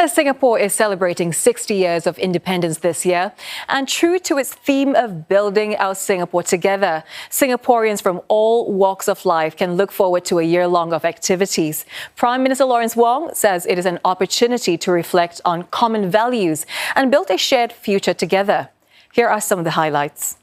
Singapore is celebrating 60 years of independence this year, and true to its theme of building our Singapore together, Singaporeans from all walks of life can look forward to a year long of activities. Prime Minister Lawrence Wong says it is an opportunity to reflect on common values and build a shared future together. Here are some of the highlights.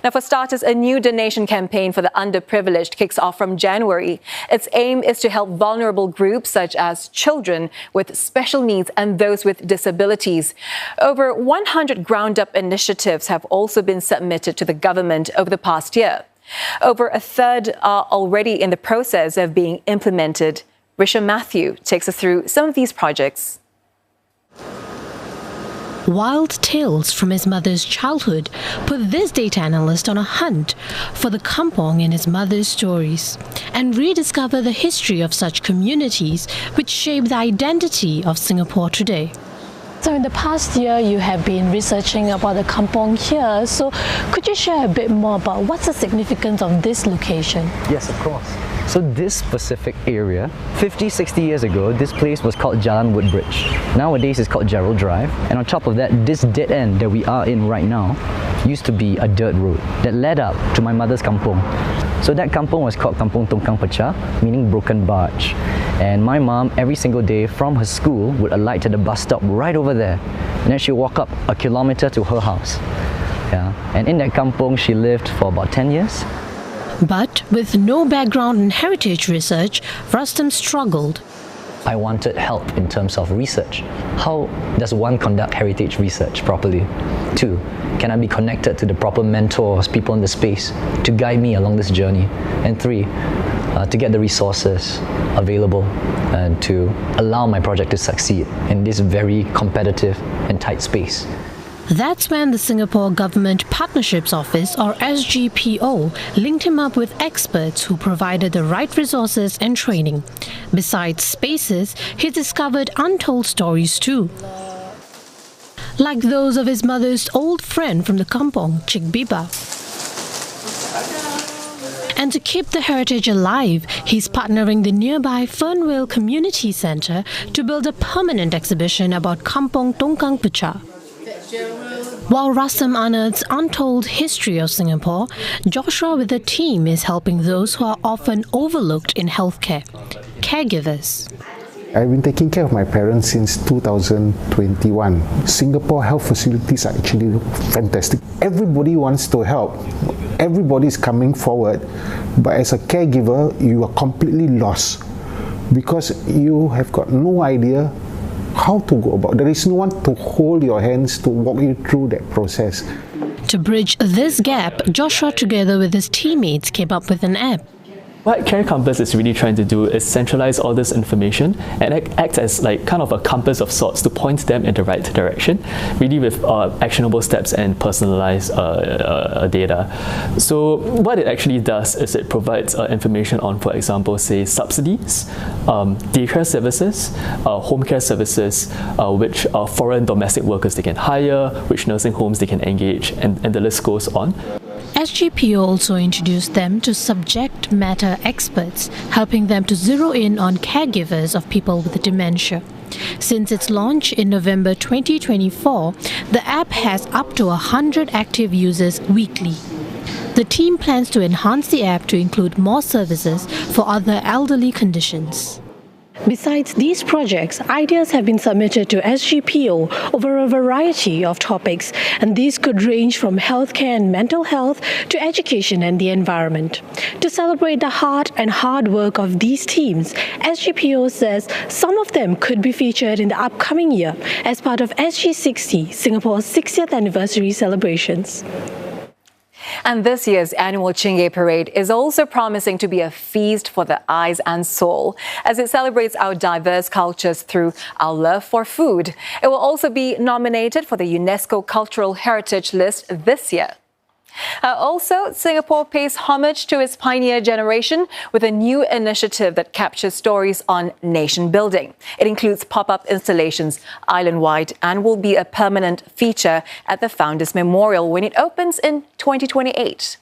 Now, for starters, a new donation campaign for the underprivileged kicks off from January. Its aim is to help vulnerable groups such as children with special needs and those with disabilities. Over 100 ground-up initiatives have also been submitted to the government over the past year. Over a third are already in the process of being implemented. Richa Mathew takes us through some of these projects. Wild tales from his mother's childhood put this data analyst on a hunt for the kampong in his mother's stories and rediscover the history of such communities which shape the identity of Singapore today. So in the past year, you have been researching about the kampong here. So could you share a bit more about what's the significance of this location? Yes, of course. So this specific area, 50, 60 years ago, this place was called Jalan Woodbridge. Nowadays it's called Gerald Drive. And on top of that, this dead end that we are in right now used to be a dirt road that led up to my mother's kampong. So that kampong was called Kampong Tongkang Pecah, meaning broken barge. And my mom, every single day from her school, would alight at the bus stop right over there. And then she'd walk up a kilometre to her house. Yeah. And in that kampong, she lived for about 10 years. But with no background in heritage research, Rustam struggled. I wanted help in terms of research. How does one conduct heritage research properly? 2, can I be connected to the proper mentors, people in the space to guide me along this journey? And 3, to get the resources available and to allow my project to succeed in this very competitive and tight space. That's when the Singapore Government Partnerships Office, or SGPO, linked him up with experts who provided the right resources and training. Besides spaces, he discovered untold stories too. Like those of his mother's old friend from the kampong, Cik Biba. And to keep the heritage alive, he's partnering the nearby Fernvale Community Centre to build a permanent exhibition about Kampong Tongkang Pecah. While Rustam unearths untold history of Singapore, Joshua with a team is helping those who are often overlooked in healthcare, caregivers. I've been taking care of my parents since 2021. Singapore health facilities are actually fantastic. Everybody wants to help. Everybody is coming forward. But as a caregiver, you are completely lost because you have got no idea how to go about. There is no one to hold your hands to walk you through that process. To bridge this gap, Joshua together with his teammates came up with an app. What Care Compass is really trying to do is centralize all this information and act as like kind of a compass of sorts to point them in the right direction, really with actionable steps and personalized data. So what it actually does is it provides information on, for example, say subsidies, daycare services, home care services, which foreign domestic workers they can hire, which nursing homes they can engage, and the list goes on. SGPO also introduced them to subject matter experts, helping them to zero in on caregivers of people with dementia. Since its launch in November 2024, the app has up to 100 active users weekly. The team plans to enhance the app to include more services for other elderly conditions. Besides these projects, ideas have been submitted to SGPO over a variety of topics, and these could range from healthcare and mental health to education and the environment. To celebrate the heart and hard work of these teams, SGPO says some of them could be featured in the upcoming year as part of SG60, Singapore's 60th anniversary celebrations. And this year's annual Chingay Parade is also promising to be a feast for the eyes and soul, as it celebrates our diverse cultures through our love for food. It will also be nominated for the UNESCO Cultural Heritage List this year. Also, Singapore pays homage to its pioneer generation with a new initiative that captures stories on nation building. It includes pop-up installations island-wide and will be a permanent feature at the Founders Memorial when it opens in 2028.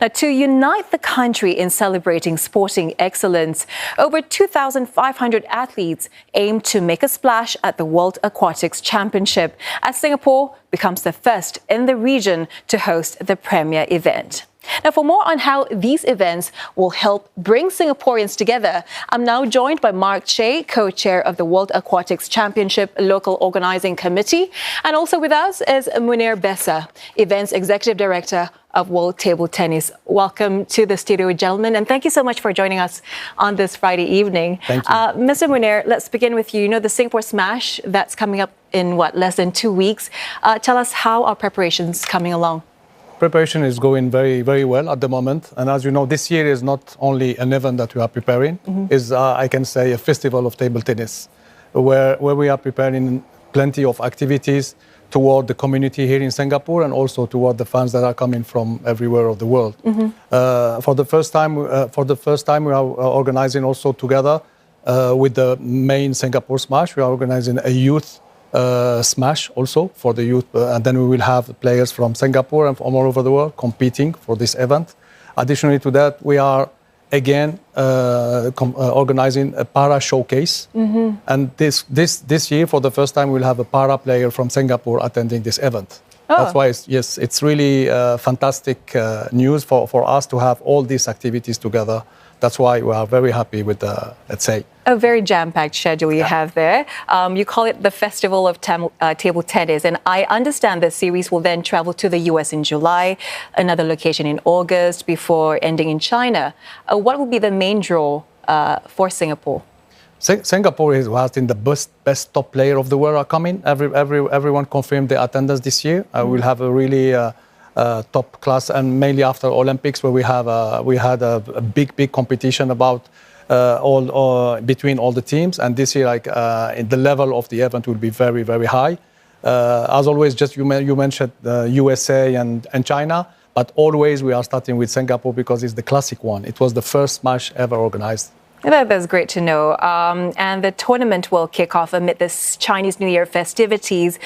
Now, to unite the country in celebrating sporting excellence, over 2,500 athletes aim to make a splash at the World Aquatics Championship as Singapore becomes the first in the region to host the premier event. Now, for more on how these events will help bring Singaporeans together, I'm now joined by Mark Chay, co-chair of the World Aquatics Championship Local Organising Committee. And also with us is Mounir Bessah, Events Executive Director of World Table Tennis. Welcome to the studio, gentlemen, and thank you so much for joining us on this Friday evening. Thank you. Mr Mounir, let's begin with you. You know the Singapore Smash that's coming up in, less than 2 weeks. Tell us how our preparations coming along. Preparation is going very, very well at the moment. And as you know, this year is not only an event that we are preparing, is I can say a festival of table tennis, where we are preparing plenty of activities toward the community here in Singapore and also toward the fans that are coming from everywhere of the world. For the first time, we are organizing also together with the main Singapore Smash. We are organizing a youth smash also for the youth, and then we will have players from Singapore and from all over the world competing for this event. Additionally to that, we are again organizing a para showcase, and this year for the first time we'll have a para player from Singapore attending this event. That's why it's really fantastic news for us to have all these activities together. That's why we are very happy with the, let's say, a very jam-packed schedule you have there. You call it the Festival of Table Tennis, and I understand the series will then travel to the US in July, another location in August, before ending in China. What will be the main draw for Singapore? Singapore has been the best top player of the world are coming. Everyone confirmed the attendance this year. We'll have a really top class, and mainly after Olympics, where we had a big competition about between all the teams, and this year the level of the event will be very, very high. As always, just you mentioned USA and China, but always we are starting with Singapore because it's the classic one. It was the first Smash ever organized. That's great to know. And the tournament will kick off amid this Chinese New Year festivities.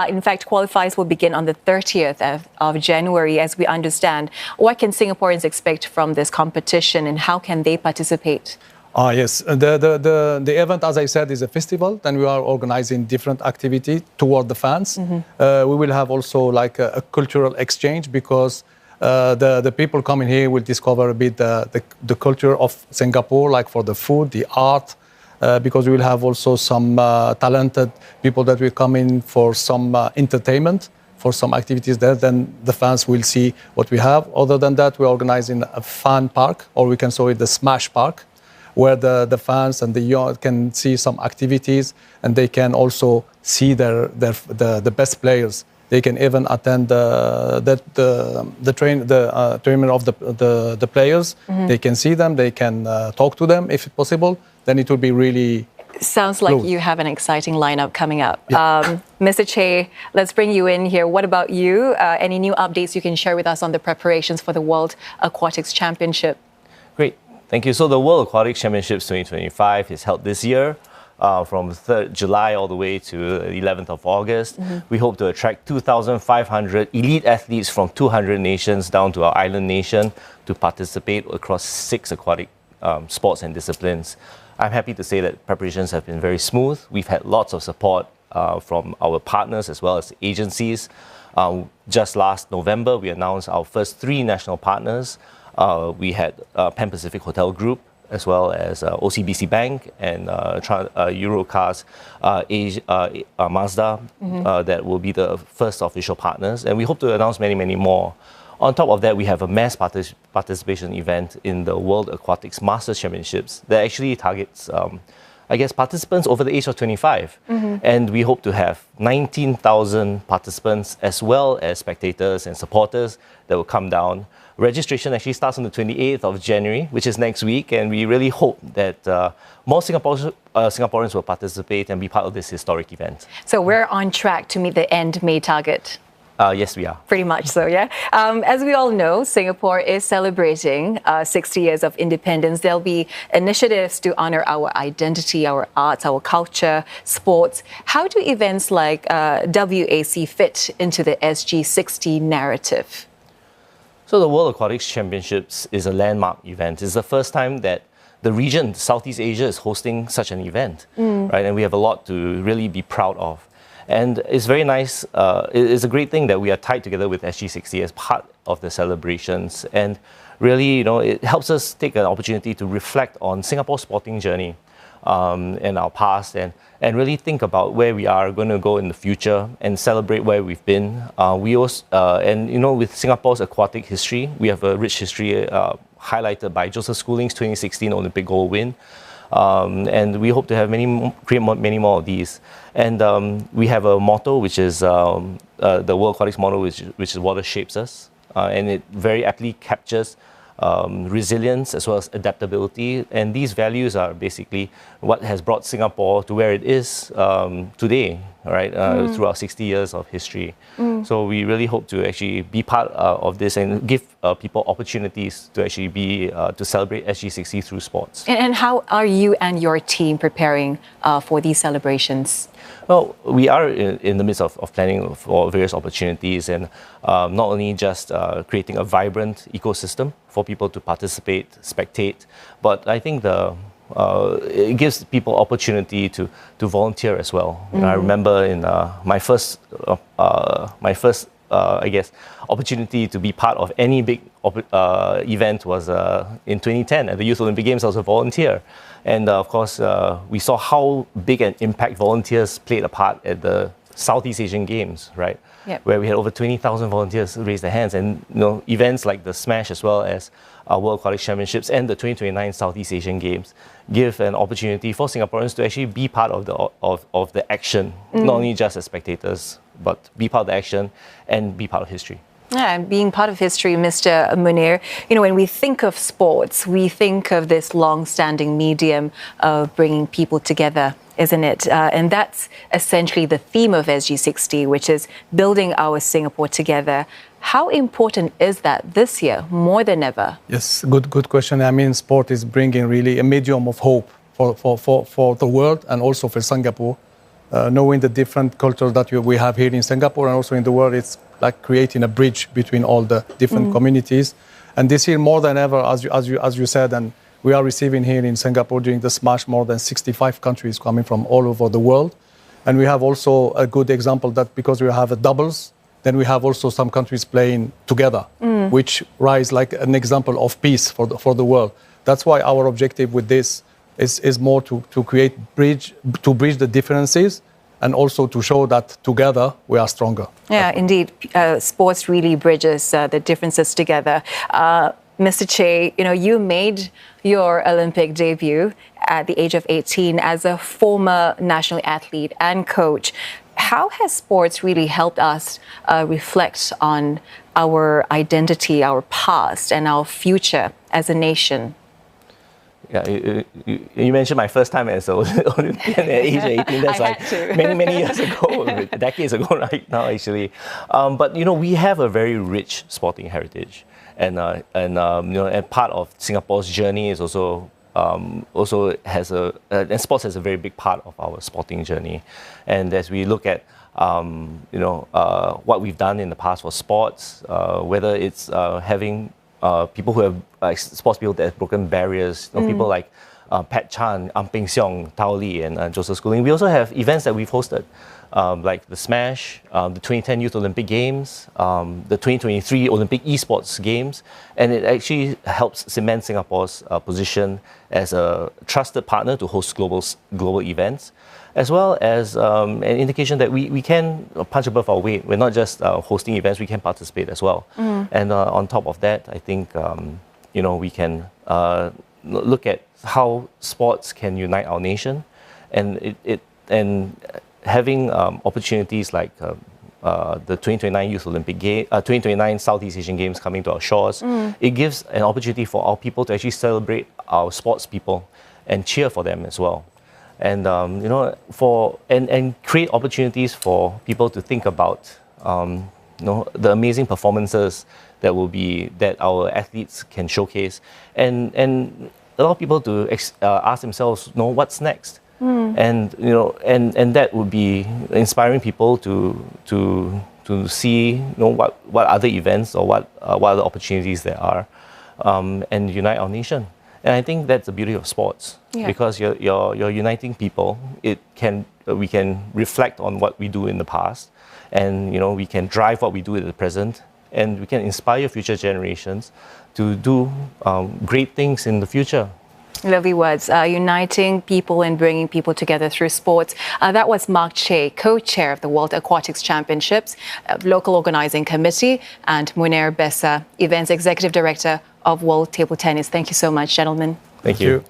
In fact, qualifiers will begin on the 30th of January, as we understand. What can Singaporeans expect from this competition, and how can they participate? Yes, the event, as I said, is a festival. Then we are organizing different activity toward the fans. We will have also like a cultural exchange, because the people coming here will discover a bit the culture of Singapore, like for the food, the art, because we will have also some talented people that will come in for some entertainment, for some activities there. Then the fans will see what we have. Other than that, we're organizing a fan park, or we can call it the Smash Park, where the fans and the young can see some activities, and they can also see the best players. They can even attend the tournament of the players. They can see them. They can talk to them if possible. Then it will be really. Sounds like you have an exciting lineup coming up. Yeah. Mr. Chay, let's bring you in here. What about you? Any new updates you can share with us on the preparations for the World Aquatics Championship? Great, thank you. So the World Aquatics Championships 2025 is held this year. From 3rd July all the way to the 11th of August. We hope to attract 2,500 elite athletes from 200 nations down to our island nation to participate across 6 aquatic sports and disciplines. I'm happy to say that preparations have been very smooth. We've had lots of support from our partners as well as agencies. Just last November, we announced our first 3 national partners. We had Pan Pacific Hotel Group, as well as OCBC Bank and Eurocars, Mazda, that will be the first official partners. And we hope to announce many, many more. On top of that, we have a mass participation event in the World Aquatics Masters Championships that actually targets, participants over the age of 25. And we hope to have 19,000 participants, as well as spectators and supporters that will come down. Registration actually starts on the 28th of January, which is next week, and we really hope that more Singaporeans will participate and be part of this historic event. So we're on track to meet the end May target. Yes, we are. Pretty much so, yeah. As we all know, Singapore is celebrating 60 years of independence. There'll be initiatives to honor our identity, our arts, our culture, sports. How do events like WAC fit into the SG60 narrative? So the World Aquatics Championships is a landmark event. It's the first time that the region, Southeast Asia, is hosting such an event, right? And we have a lot to really be proud of. And it's very nice, it's a great thing that we are tied together with SG60 as part of the celebrations. And really, you know, it helps us take an opportunity to reflect on Singapore's sporting journey and our past, and really think about where we are going to go in the future and celebrate where we've been. We also, and you know, with Singapore's aquatic history, we have a rich history highlighted by Joseph Schooling's 2016 Olympic gold win. And we hope to have create many more of these. And we have a motto, which is the World Aquatics motto, which is "Water shapes us," and it very aptly captures resilience as well as adaptability. And these values are basically what has brought Singapore to where it is today, right? Through our 60 years of history. So we really hope to actually be part of this and give people opportunities to actually be to celebrate SG60 through sports. And how are you and your team preparing for these celebrations? Well, we are in the midst of planning for various opportunities, and not only just creating a vibrant ecosystem for people to participate, spectate, but I think it gives people opportunity to volunteer as well. I remember in my first I guess opportunity to be part of any big event was in 2010 at the Youth Olympic Games. I was a volunteer, and of course we saw how big an impact volunteers played a part at the Southeast Asian Games, right? Yep. Where we had over 20,000 volunteers raise their hands, and you know, events like the Smash as well as World Aquatics Championships and the 2029 Southeast Asian Games give an opportunity for Singaporeans to actually be part of the action, not only just as spectators, but be part of the action and be part of history. Yeah, and being part of history, Mr. Mounir, you know, when we think of sports, we think of this long-standing medium of bringing people together, isn't it? And that's essentially the theme of SG60, which is building our Singapore together. How important is that this year, more than ever? Yes, good question. I mean, sport is bringing really a medium of hope for the world and also for Singapore. Knowing the different cultures that we have here in Singapore and also in the world, it's like creating a bridge between all the different communities. And this year, more than ever, as you said, and we are receiving here in Singapore during the Smash more than 65 countries coming from all over the world. And we have also a good example that because we have a doubles, then we have also some countries playing together, which rise like an example of peace for the world. That's why our objective with this is more to bridge the differences and also to show that together we are stronger. Yeah, indeed. Sports really bridges the differences together. Mr. Chay, you know, you made your Olympic debut at the age of 18 as a former national athlete and coach. How has sports really helped us reflect on our identity, our past, and our future as a nation? Yeah, you mentioned my first time as an Olympian at age 18. That's like many years ago, decades ago right now actually. But you know, we have a very rich sporting heritage, and you know, and part of Singapore's journey is also has and sports has a very big part of our sporting journey. And as we look at you know, what we've done in the past for sports, whether it's having people who have sports people that have broken barriers, you know, people like Pat Chan, Ang Peng Siong, Tao Li, and Joseph Schooling. We also have events that we've hosted, like the Smash, the 2010 Youth Olympic Games, the 2023 Olympic Esports Games, and it actually helps cement Singapore's position as a trusted partner to host global events, as well as an indication that we can punch above our weight. We're not just hosting events, we can participate as well. And on top of that, I think you know, we can look at how sports can unite our nation, and having opportunities like the 2029 Youth Olympic Game, 2029 Southeast Asian Games coming to our shores, it gives an opportunity for our people to actually celebrate our sports people and cheer for them as well. And you know, and create opportunities for people to think about you know, the amazing performances that our athletes can showcase, and allow people to ask themselves, you know, what's next, and you know, and that would be inspiring people to to see what other events or what other opportunities there are, and unite our nation. And I think that's the beauty of sports, because you're uniting people. We can reflect on what we do in the past, and we can drive what we do in the present, and we can inspire future generations to do great things in the future. Lovely words, uniting people and bringing people together through sports. That was Mark Chay, co-chair of the World Aquatics Championships, local organising committee, and Mounir Bessah, events executive director of World Table Tennis. Thank you so much, gentlemen. Thank you.